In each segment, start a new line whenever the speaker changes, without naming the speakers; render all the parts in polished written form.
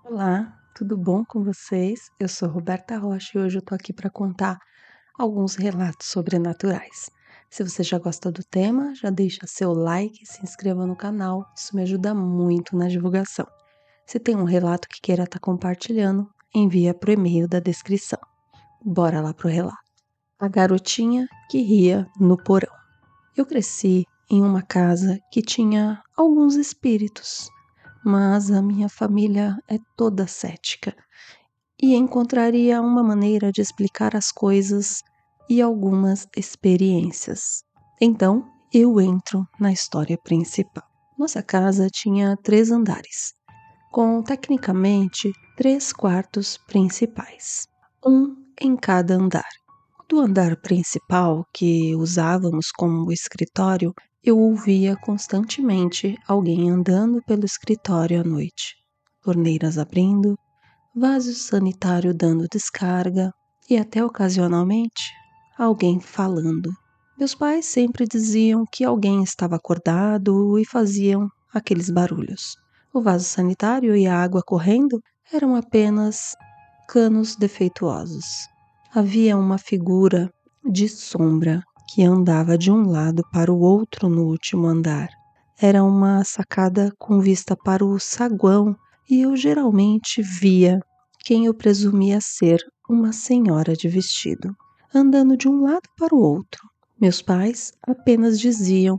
Olá, tudo bom com vocês? Eu sou Roberta Rocha e hoje eu tô aqui para contar alguns relatos sobrenaturais. Se você já gosta do tema, já deixa seu like e se inscreva no canal, isso me ajuda muito na divulgação. Se tem um relato que queira estar compartilhando, envia pro e-mail da descrição. Bora lá pro relato. A garotinha que ria no porão. Eu cresci em uma casa que tinha alguns espíritos, mas a minha família é toda cética e encontraria uma maneira de explicar as coisas e algumas experiências. Então, eu entro na história principal. Nossa casa tinha 3 andares, com tecnicamente 3 quartos principais, um em cada andar. Do andar principal, que usávamos como escritório, eu ouvia constantemente alguém andando pelo escritório à noite, torneiras abrindo, vaso sanitário dando descarga e até ocasionalmente alguém falando. Meus pais sempre diziam que alguém estava acordado e faziam aqueles barulhos. O vaso sanitário e a água correndo eram apenas canos defeituosos. Havia uma figura de sombra que andava de um lado para o outro no último andar. Era uma sacada com vista para o saguão e eu geralmente via quem eu presumia ser uma senhora de vestido, andando de um lado para o outro. Meus pais apenas diziam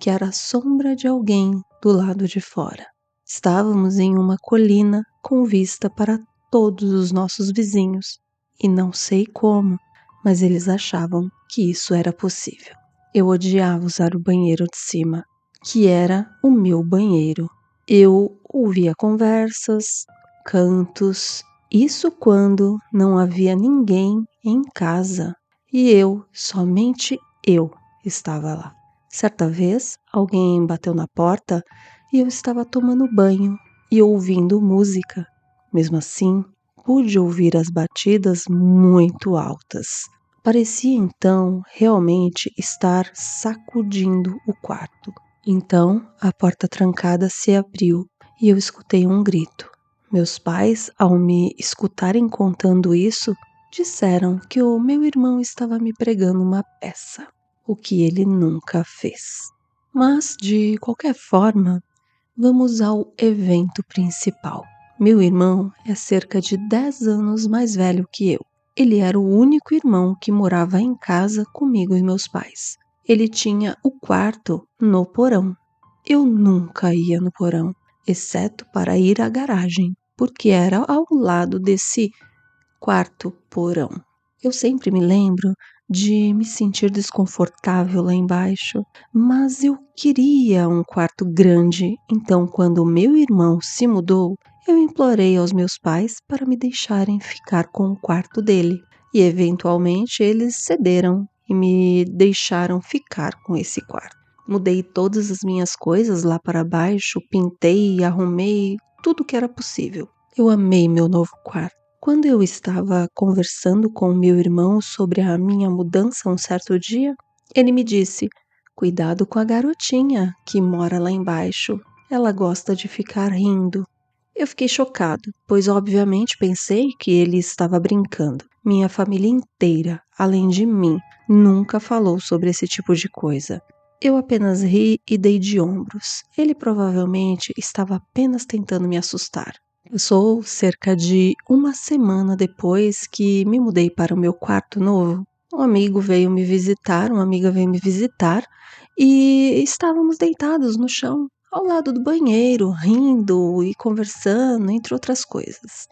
que era a sombra de alguém do lado de fora. Estávamos em uma colina com vista para todos os nossos vizinhos, e não sei como, mas eles achavam que isso era possível. Eu odiava usar o banheiro de cima, que era o meu banheiro. Eu ouvia conversas, cantos, isso quando não havia ninguém em casa e eu, somente eu, estava lá. Certa vez, alguém bateu na porta e eu estava tomando banho e ouvindo música. Mesmo assim, pude ouvir as batidas muito altas. Parecia então realmente estar sacudindo o quarto. Então, a porta trancada se abriu e eu escutei um grito. Meus pais, ao me escutarem contando isso, disseram que o meu irmão estava me pregando uma peça, o que ele nunca fez. Mas, de qualquer forma, vamos ao evento principal. Meu irmão é cerca de 10 anos mais velho que eu. Ele era o único irmão que morava em casa comigo e meus pais. Ele tinha o quarto no porão. Eu nunca ia no porão, exceto para ir à garagem, porque era ao lado desse quarto porão. Eu sempre me lembro de me sentir desconfortável lá embaixo, mas eu queria um quarto grande, então quando meu irmão se mudou, eu implorei aos meus pais para me deixarem ficar com o quarto dele, e eventualmente eles cederam e me deixaram ficar com esse quarto. Mudei todas as minhas coisas lá para baixo, pintei e arrumei tudo que era possível. Eu amei meu novo quarto. Quando eu estava conversando com meu irmão sobre a minha mudança um certo dia, ele me disse: "Cuidado com a garotinha que mora lá embaixo. Ela gosta de ficar rindo." Eu fiquei chocado, pois obviamente pensei que ele estava brincando. Minha família inteira, além de mim, nunca falou sobre esse tipo de coisa. Eu apenas ri e dei de ombros. Ele provavelmente estava apenas tentando me assustar. Passou cerca de uma semana depois que me mudei para o meu quarto novo. Um amigo veio me visitar, uma amiga veio me visitar e estávamos deitados no chão, ao lado do banheiro, rindo e conversando, entre outras coisas.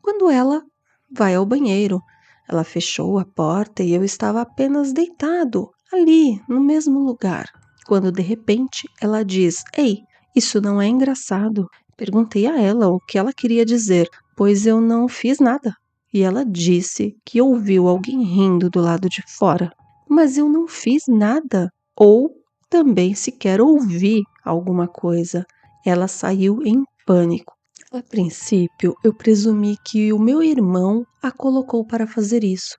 Quando ela vai ao banheiro, ela fechou a porta e eu estava apenas deitado, ali, no mesmo lugar. Quando de repente ela diz: "Ei, isso não é engraçado." Perguntei a ela o que ela queria dizer, pois eu não fiz nada. E ela disse que ouviu alguém rindo do lado de fora. Mas eu não fiz nada, ou também sequer ouvi alguma coisa. Ela saiu em pânico. A princípio, eu presumi que o meu irmão a colocou para fazer isso,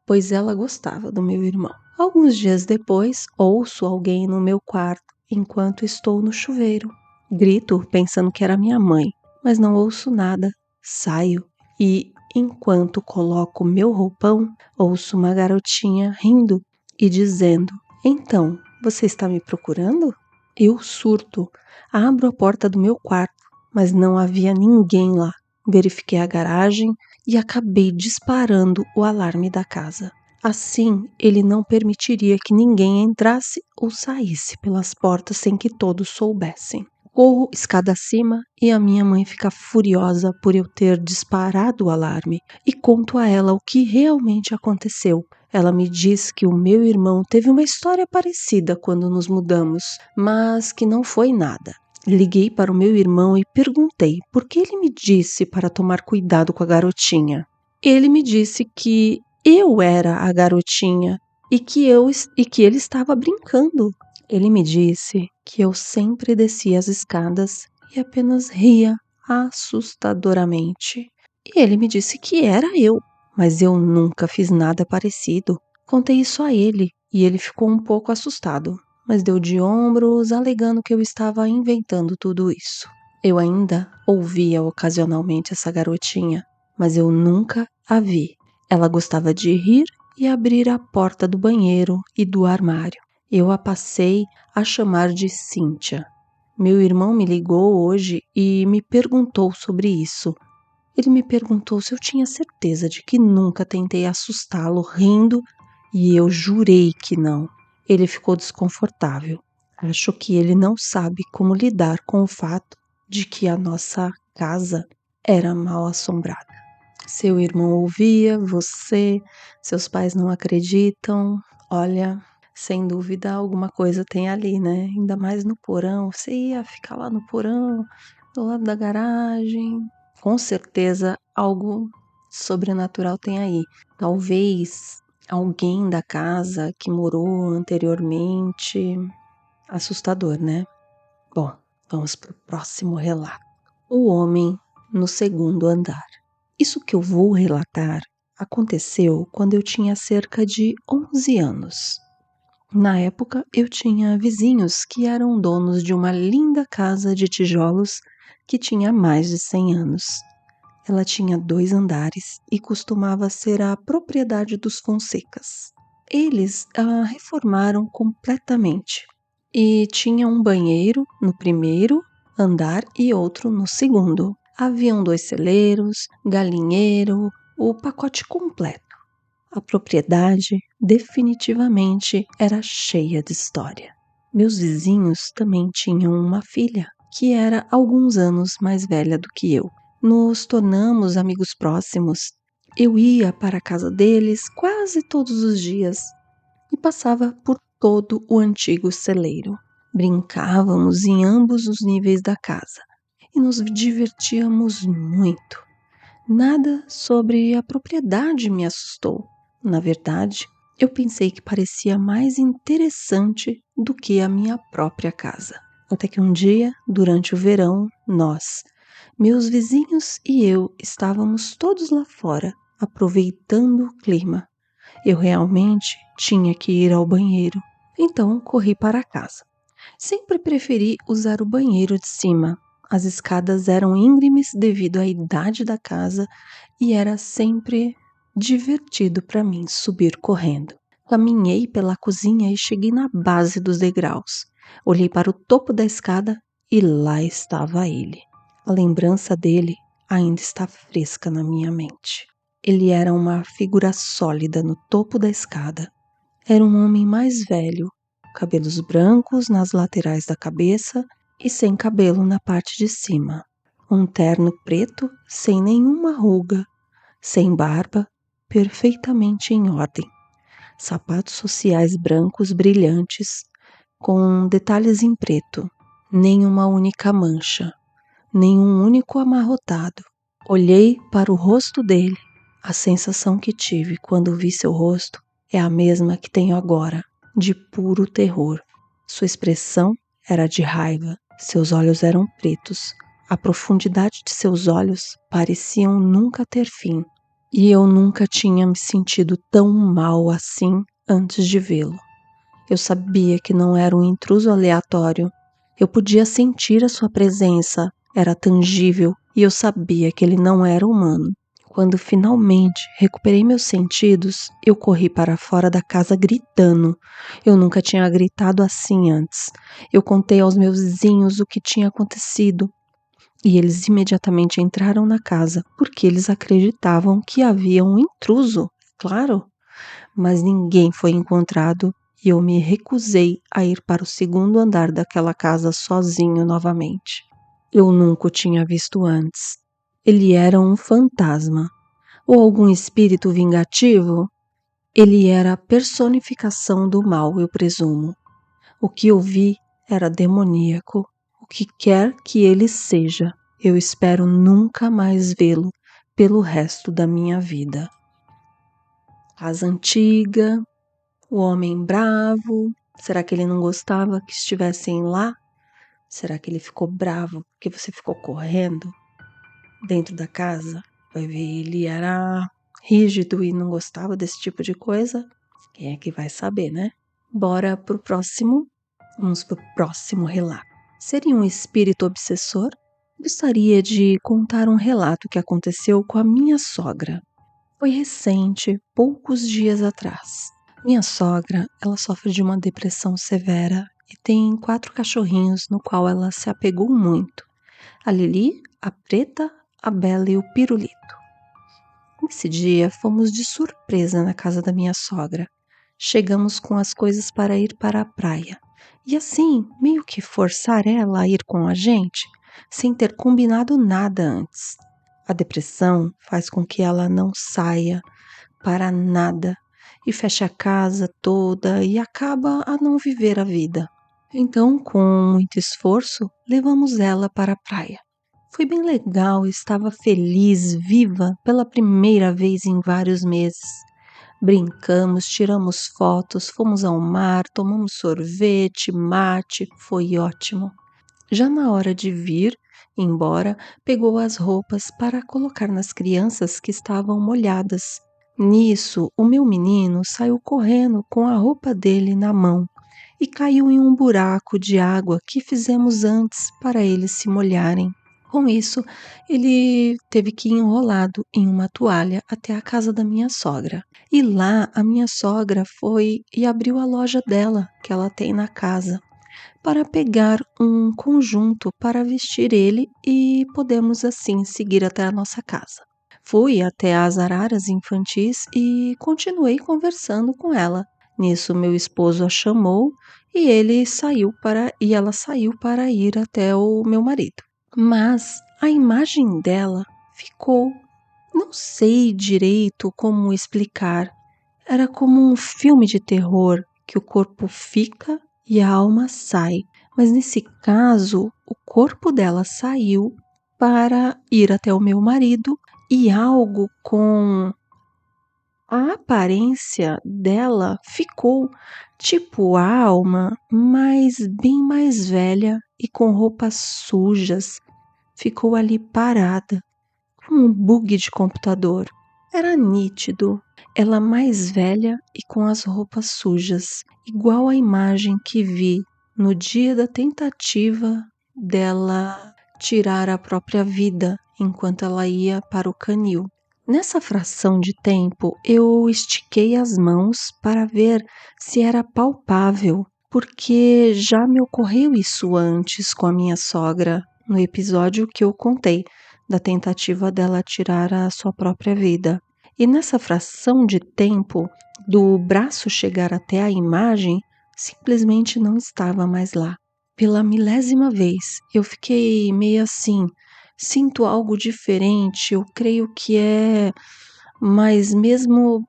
pois ela gostava do meu irmão. Alguns dias depois, ouço alguém no meu quarto enquanto estou no chuveiro. Grito pensando que era minha mãe, mas não ouço nada. saio e, enquanto coloco meu roupão, ouço uma garotinha rindo e dizendo: Então, você está me procurando? Eu surto, abro a porta do meu quarto, mas não havia ninguém lá. Verifiquei a garagem e acabei disparando o alarme da casa. Assim, ele não permitiria que ninguém entrasse ou saísse pelas portas sem que todos soubessem. Corro escada acima e a minha mãe fica furiosa por eu ter disparado o alarme e conto a ela o que realmente aconteceu. Ela me diz que o meu irmão teve uma história parecida quando nos mudamos, mas que não foi nada. Liguei para o meu irmão e perguntei por que ele me disse para tomar cuidado com a garotinha. Ele me disse que eu era a garotinha e que ele estava brincando. Ele me disse que eu sempre descia as escadas e apenas ria assustadoramente. E ele me disse que era eu, mas eu nunca fiz nada parecido. Contei isso a ele e ele ficou um pouco assustado, mas deu de ombros, alegando que eu estava inventando tudo isso. Eu ainda ouvia ocasionalmente essa garotinha, mas eu nunca a vi. Ela gostava de rir e abrir a porta do banheiro e do armário. Eu a passei a chamar de Cíntia. Meu irmão me ligou hoje e me perguntou sobre isso. Ele me perguntou se eu tinha certeza de que nunca tentei assustá-lo rindo e eu jurei que não. Ele ficou desconfortável. Acho que ele não sabe como lidar com o fato de que a nossa casa era mal assombrada. Seu irmão ouvia, você, seus pais não acreditam. Olha, sem dúvida alguma coisa tem ali, né? Ainda mais no porão. Você ia ficar lá no porão, do lado da garagem. Com certeza algo sobrenatural tem aí. Talvez alguém da casa que morou anteriormente. Assustador, né? Bom, vamos para o próximo relato. O homem no segundo andar. Isso que eu vou relatar aconteceu quando eu tinha cerca de 11 anos. Na época, eu tinha vizinhos que eram donos de uma linda casa de tijolos que tinha mais de 100 anos. Ela tinha 2 andares e costumava ser a propriedade dos Fonsecas. Eles a reformaram completamente e tinha um banheiro no primeiro andar e outro no segundo. Haviam 2 celeiros, galinheiro, o pacote completo. A propriedade definitivamente era cheia de história. Meus vizinhos também tinham uma filha, que era alguns anos mais velha do que eu. Nos tornamos amigos próximos. Eu ia para a casa deles quase todos os dias e passava por todo o antigo celeiro. Brincávamos em ambos os níveis da casa e nos divertíamos muito. Nada sobre a propriedade me assustou. Na verdade, eu pensei que parecia mais interessante do que a minha própria casa. Até que um dia, durante o verão, nós, meus vizinhos e eu estávamos todos lá fora, aproveitando o clima. Eu realmente tinha que ir ao banheiro, então corri para casa. Sempre preferi usar o banheiro de cima. As escadas eram íngremes devido à idade da casa e era sempre divertido para mim subir correndo. Caminhei pela cozinha e cheguei na base dos degraus. Olhei para o topo da escada e lá estava ele. A lembrança dele ainda está fresca na minha mente. Ele era uma figura sólida no topo da escada. Era um homem mais velho, cabelos brancos nas laterais da cabeça e sem cabelo na parte de cima. Um terno preto, sem nenhuma ruga, sem barba, perfeitamente em ordem. Sapatos sociais brancos brilhantes, com detalhes em preto, nem uma única mancha, nem um único amarrotado. Olhei para o rosto dele. A sensação que tive quando vi seu rosto é a mesma que tenho agora, de puro terror. Sua expressão era de raiva, seus olhos eram pretos, a profundidade de seus olhos pareciam nunca ter fim, e eu nunca tinha me sentido tão mal assim antes de vê-lo. Eu sabia que não era um intruso aleatório. Eu podia sentir a sua presença, era tangível e eu sabia que ele não era humano. Quando finalmente recuperei meus sentidos, eu corri para fora da casa gritando. Eu nunca tinha gritado assim antes. Eu contei aos meus vizinhos o que tinha acontecido e eles imediatamente entraram na casa porque eles acreditavam que havia um intruso, claro. Mas ninguém foi encontrado e eu me recusei a ir para o segundo andar daquela casa sozinho novamente. Eu nunca o tinha visto antes. Ele era um fantasma ou algum espírito vingativo? Ele era a personificação do mal, eu presumo. O que eu vi era demoníaco. O que quer que ele seja, eu espero nunca mais vê-lo pelo resto da minha vida. Casa antiga, o homem bravo. Será que ele não gostava que estivessem lá? Será que ele ficou bravo porque você ficou correndo dentro da casa? Vai ver, ele era rígido e não gostava desse tipo de coisa? Quem é que vai saber, né? Bora pro próximo. Vamos pro próximo relato. Seria um espírito obsessor? Gostaria de contar um relato que aconteceu com a minha sogra. Foi recente, poucos dias atrás. Minha sogra, ela sofre de uma depressão severa e tem 4 cachorrinhos no qual ela se apegou muito. A Lili, a Preta, a Bela e o Pirulito. Nesse dia, fomos de surpresa na casa da minha sogra. Chegamos com as coisas para ir para a praia. E assim, meio que forçar ela a ir com a gente, sem ter combinado nada antes. A depressão faz com que ela não saia para nada e feche a casa toda e acaba a não viver a vida. Então, com muito esforço, levamos ela para a praia. Foi bem legal, estava feliz, viva, pela primeira vez em vários meses. Brincamos, tiramos fotos, fomos ao mar, tomamos sorvete, mate, foi ótimo. Já na hora de vir embora, pegou as roupas para colocar nas crianças que estavam molhadas. Nisso, o meu menino saiu correndo com a roupa dele na mão e caiu em um buraco de água que fizemos antes para eles se molharem. Com isso, ele teve que ir enrolado em uma toalha até a casa da minha sogra. E lá, a minha sogra foi e abriu a loja dela, que ela tem na casa, para pegar um conjunto para vestir ele e podemos assim seguir até a nossa casa. Fui até as araras infantis e continuei conversando com ela. Nisso, meu esposo a chamou e ela saiu para ir até o meu marido. Mas a imagem dela ficou. Não sei direito como explicar. Era como um filme de terror que o corpo fica e a alma sai. Mas nesse caso, o corpo dela saiu para ir até o meu marido e algo com a aparência dela ficou tipo a alma, mas bem mais velha e com roupas sujas. Ficou ali parada, com um bug de computador. Era nítido. Ela mais velha e com as roupas sujas, igual à imagem que vi no dia da tentativa dela tirar a própria vida enquanto ela ia para o canil. Nessa fração de tempo, eu estiquei as mãos para ver se era palpável, porque já me ocorreu isso antes com a minha sogra, no episódio que eu contei, da tentativa dela tirar a sua própria vida. E nessa fração de tempo, do braço chegar até a imagem, simplesmente não estava mais lá. Pela milésima vez, eu fiquei meio assim, sinto algo diferente, eu creio que é, mas mesmo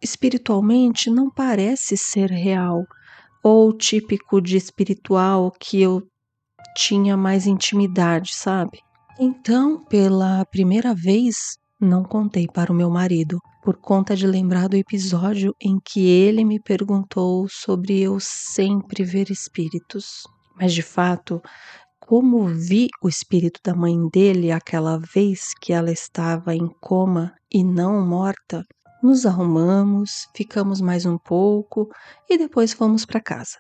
espiritualmente não parece ser real, ou típico de espiritual que eu tinha mais intimidade, sabe? Então, pela primeira vez, não contei para o meu marido, por conta de lembrar do episódio em que ele me perguntou sobre eu sempre ver espíritos. Mas de fato, como vi o espírito da mãe dele aquela vez que ela estava em coma e não morta, nos arrumamos, ficamos mais um pouco e depois fomos para casa.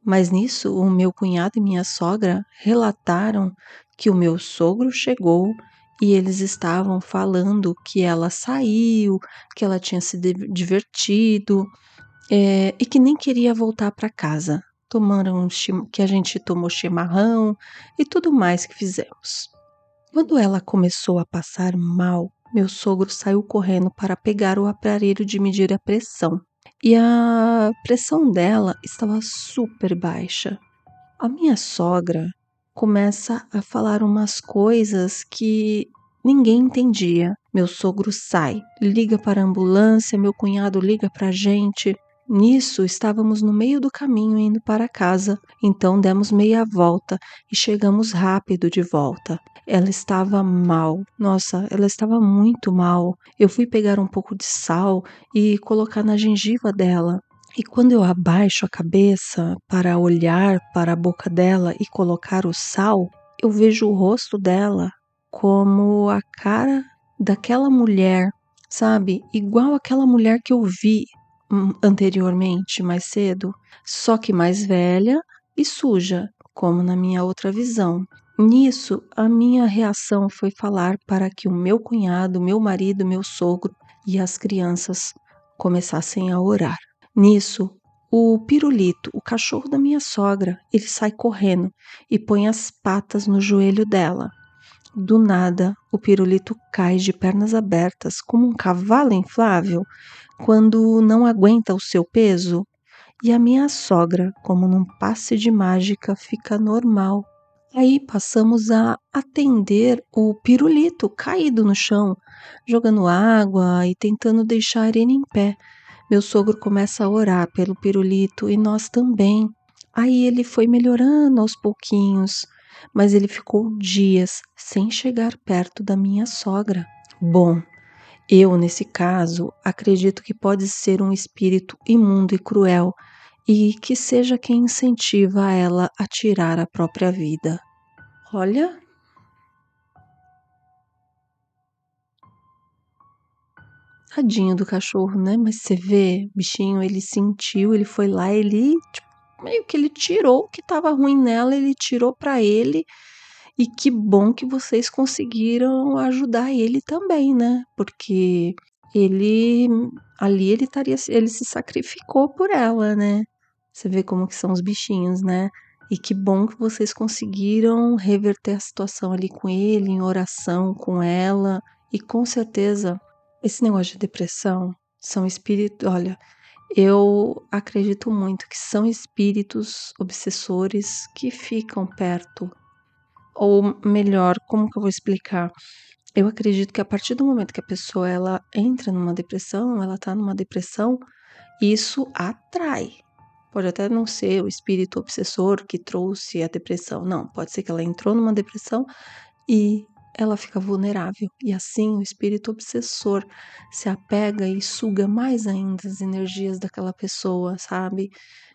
Mas nisso, o meu cunhado e minha sogra relataram que o meu sogro chegou e eles estavam falando que ela saiu, que ela tinha se divertido, e que nem queria voltar para casa. Que a gente tomou chimarrão e tudo mais que fizemos. Quando ela começou a passar mal, meu sogro saiu correndo para pegar o aparelho de medir a pressão. E a pressão dela estava super baixa. A minha sogra começa a falar umas coisas que ninguém entendia. Meu sogro sai, liga para a ambulância, meu cunhado liga para a gente. Nisso, estávamos no meio do caminho indo para casa, então demos meia volta e chegamos rápido de volta. Ela estava mal, nossa, ela estava muito mal. Eu fui pegar um pouco de sal e colocar na gengiva dela. E quando eu abaixo a cabeça para olhar para a boca dela e colocar o sal, eu vejo o rosto dela como a cara daquela mulher, sabe? Igual aquela mulher que eu vi anteriormente, mais cedo, só que mais velha e suja, como na minha outra visão. Nisso, a minha reação foi falar para que o meu cunhado, meu marido, meu sogro e as crianças começassem a orar. Nisso, o Pirulito, o cachorro da minha sogra, ele sai correndo e põe as patas no joelho dela. Do nada, o Pirulito cai de pernas abertas, como um cavalo inflável, quando não aguenta o seu peso. E a minha sogra, como num passe de mágica, fica normal. Aí passamos a atender o Pirulito caído no chão, jogando água e tentando deixar ele em pé. Meu sogro começa a orar pelo Pirulito e nós também. Aí ele foi melhorando aos pouquinhos, mas ele ficou dias sem chegar perto da minha sogra. Bom, eu, nesse caso, acredito que pode ser um espírito imundo e cruel e que seja quem incentiva ela a tirar a própria vida. Olha, tadinho do cachorro, né? Mas você vê, o bichinho, ele sentiu, ele foi lá, ele, tipo, meio que ele tirou o que estava ruim nela, ele tirou para ele. E que bom que vocês conseguiram ajudar ele também, né? Porque ele ali ele se sacrificou por ela, né? Você vê como que são os bichinhos, né? E que bom que vocês conseguiram reverter a situação ali com ele, em oração com ela. E com certeza, esse negócio de depressão são espíritos. Olha, eu acredito muito que são espíritos obsessores que ficam perto. Ou melhor, como que eu vou explicar? Eu acredito que a partir do momento que a pessoa ela entra numa depressão, ela tá numa depressão, isso atrai. Pode até não ser o espírito obsessor que trouxe a depressão, não. Pode ser que ela entrou numa depressão e ela fica vulnerável. E assim o espírito obsessor se apega e suga mais ainda as energias daquela pessoa, sabe?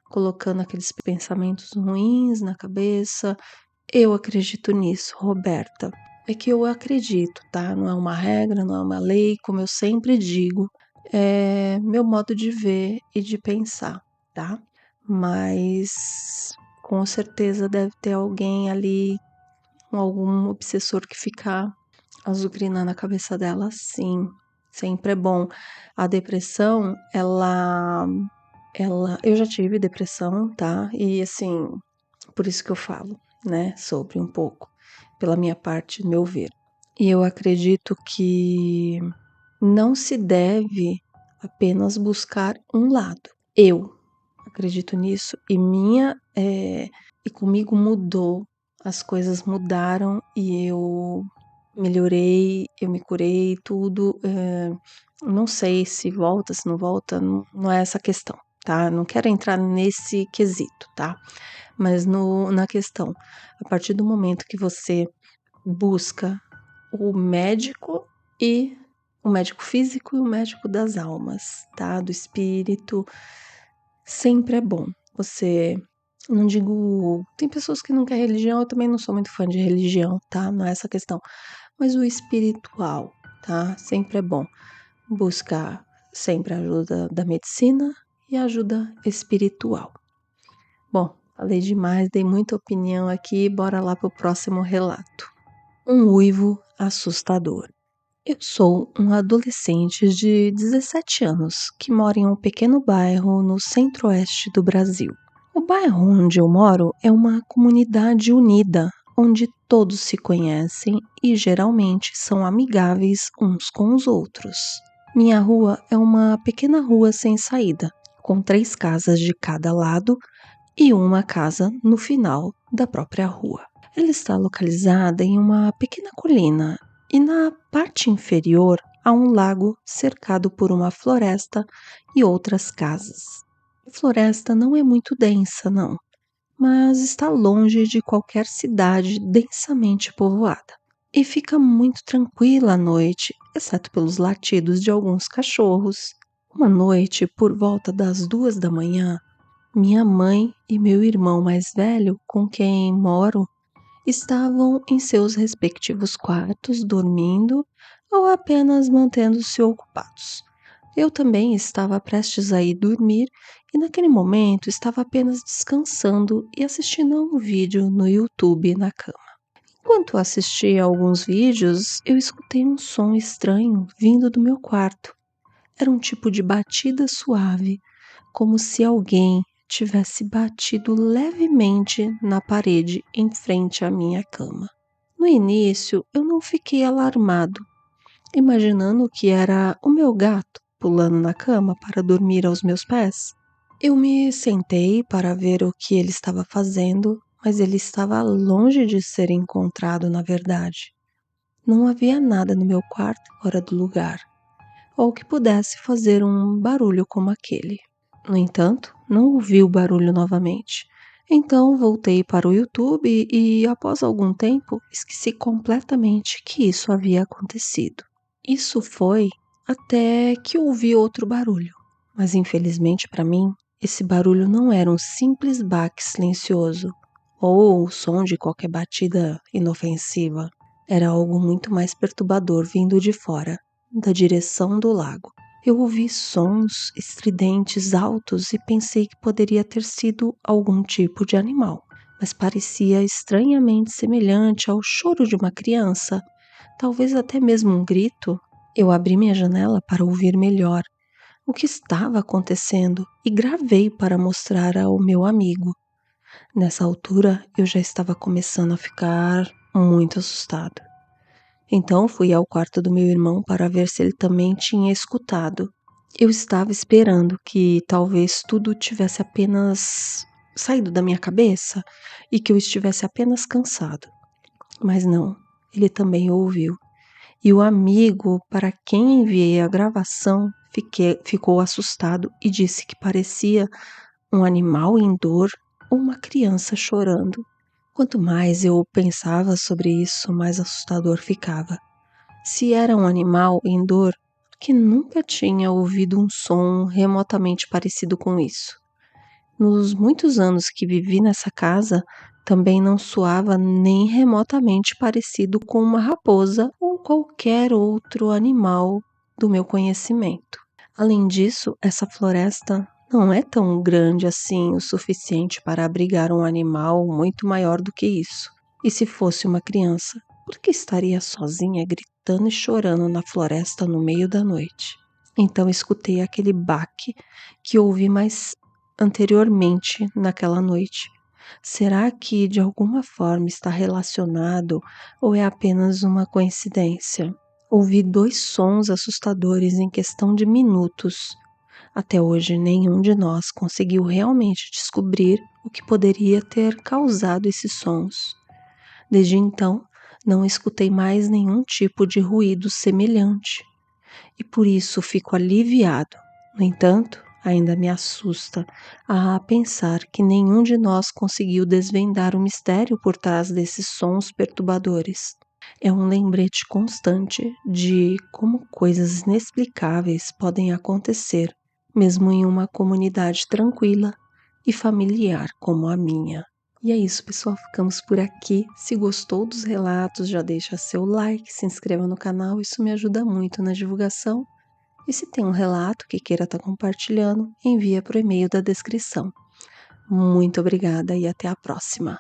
Colocando aqueles pensamentos ruins na cabeça. Eu acredito nisso, Roberta. É que eu acredito, tá? Não é uma regra, não é uma lei, como eu sempre digo, é meu modo de ver e de pensar, tá? Mas com certeza deve ter alguém ali, algum obsessor que fica azucrinando a cabeça dela, sim. Sempre é bom. A depressão, eu já tive depressão, tá? E assim, por isso que eu falo, né, sobre um pouco, pela minha parte, meu ver. E eu acredito que não se deve apenas buscar um lado. Eu acredito nisso e comigo mudou, as coisas mudaram e eu melhorei, eu me curei, tudo. Não sei se volta, se não volta, não é essa a questão, tá? Não quero entrar nesse quesito, tá? Mas na questão, a partir do momento que você busca o médico e o médico físico e o médico das almas, tá? Do espírito, sempre é bom. Você, não digo, tem pessoas que não querem religião, eu também não sou muito fã de religião, tá? Não é essa a questão. Mas o espiritual, tá? Sempre é bom buscar sempre a ajuda da medicina e a ajuda espiritual. Bom, falei demais, dei muita opinião aqui, bora lá para o próximo relato. Um uivo assustador. Eu sou um adolescente de 17 anos que mora em um pequeno bairro no centro-oeste do Brasil. O bairro onde eu moro é uma comunidade unida, onde todos se conhecem e geralmente são amigáveis uns com os outros. Minha rua é uma pequena rua sem saída, com 3 casas de cada lado e uma casa no final da própria rua. Ela está localizada em uma pequena colina e na parte inferior há um lago cercado por uma floresta e outras casas. A floresta não é muito densa, não, mas está longe de qualquer cidade densamente povoada. E fica muito tranquila à noite, exceto pelos latidos de alguns cachorros. Uma noite, por volta das 2 da manhã, minha mãe e meu irmão mais velho, com quem moro, estavam em seus respectivos quartos dormindo ou apenas mantendo-se ocupados. Eu também estava prestes a ir dormir e naquele momento estava apenas descansando e assistindo a um vídeo no YouTube na cama. Enquanto assistia a alguns vídeos, eu escutei um som estranho vindo do meu quarto. Era um tipo de batida suave, como se alguém tivesse batido levemente na parede em frente à minha cama. No início, eu não fiquei alarmado, imaginando que era o meu gato pulando na cama para dormir aos meus pés. Eu me sentei para ver o que ele estava fazendo, mas ele estava longe de ser encontrado, na verdade. Não havia nada no meu quarto fora do lugar ou que pudesse fazer um barulho como aquele. No entanto, não ouvi o barulho novamente. Então voltei para o YouTube e, após algum tempo, esqueci completamente que isso havia acontecido. Isso foi até que ouvi outro barulho, mas infelizmente para mim, esse barulho não era um simples baque silencioso ou o som de qualquer batida inofensiva. Era algo muito mais perturbador vindo de fora, da direção do lago. Eu ouvi sons estridentes altos e pensei que poderia ter sido algum tipo de animal, mas parecia estranhamente semelhante ao choro de uma criança, talvez até mesmo um grito. Eu abri minha janela para ouvir melhor o que estava acontecendo e gravei para mostrar ao meu amigo. Nessa altura, eu já estava começando a ficar muito assustado. Então fui ao quarto do meu irmão para ver se ele também tinha escutado. Eu estava esperando que talvez tudo tivesse apenas saído da minha cabeça e que eu estivesse apenas cansado. Mas não, ele também ouviu. E o amigo para quem enviei a gravação ficou assustado e disse que parecia um animal em dor ou uma criança chorando. Quanto mais eu pensava sobre isso, mais assustador ficava. Se era um animal em dor, que nunca tinha ouvido um som remotamente parecido com isso. Nos muitos anos que vivi nessa casa, também não soava nem remotamente parecido com uma raposa ou qualquer outro animal do meu conhecimento. Além disso, essa floresta não é tão grande assim o suficiente para abrigar um animal muito maior do que isso. E se fosse uma criança, por que estaria sozinha gritando e chorando na floresta no meio da noite? Então escutei aquele baque que ouvi mais anteriormente naquela noite. Será que de alguma forma está relacionado ou é apenas uma coincidência? Ouvi 2 sons assustadores em questão de minutos. Até hoje, nenhum de nós conseguiu realmente descobrir o que poderia ter causado esses sons. Desde então, não escutei mais nenhum tipo de ruído semelhante e por isso fico aliviado. No entanto, ainda me assusta a pensar que nenhum de nós conseguiu desvendar o mistério por trás desses sons perturbadores. É um lembrete constante de como coisas inexplicáveis podem acontecer, mesmo em uma comunidade tranquila e familiar como a minha. E é isso, pessoal. Ficamos por aqui. Se gostou dos relatos, já deixa seu like, se inscreva no canal, isso me ajuda muito na divulgação. E se tem um relato que queira estar compartilhando, envia para o e-mail da descrição. Muito obrigada e até a próxima.